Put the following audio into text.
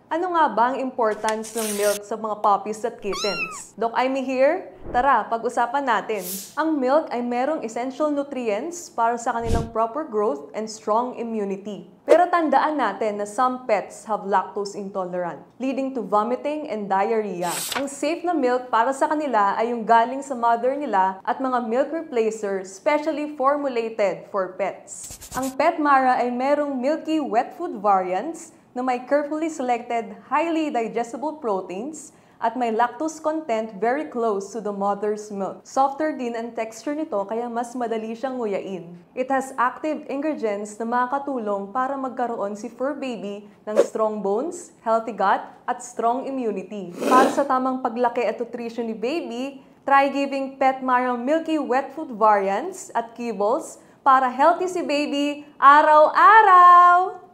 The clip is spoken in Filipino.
Ano nga ba ang importance ng milk sa mga puppies at kittens? Doc Amy here. Tara, pag-usapan natin. Ang milk ay merong essential nutrients para sa kanilang proper growth and strong immunity. Pero tandaan natin na some pets have lactose intolerant, leading to vomiting and diarrhea. Ang safe na milk para sa kanila ay yung galing sa mother nila at mga milk replacer specially formulated for pets. Ang PetMara ay merong milky wet food variants na may carefully selected, highly digestible proteins at may lactose content very close to the mother's milk. Softer din ang texture nito kaya mas madali siyang nguyain. It has active ingredients na makakatulong para magkaroon si fur baby ng strong bones, healthy gut, at strong immunity. Para sa tamang paglaki at nutrition ni baby, try giving PetMara Milky Wet Food variants at kibbles para healthy si baby araw-araw!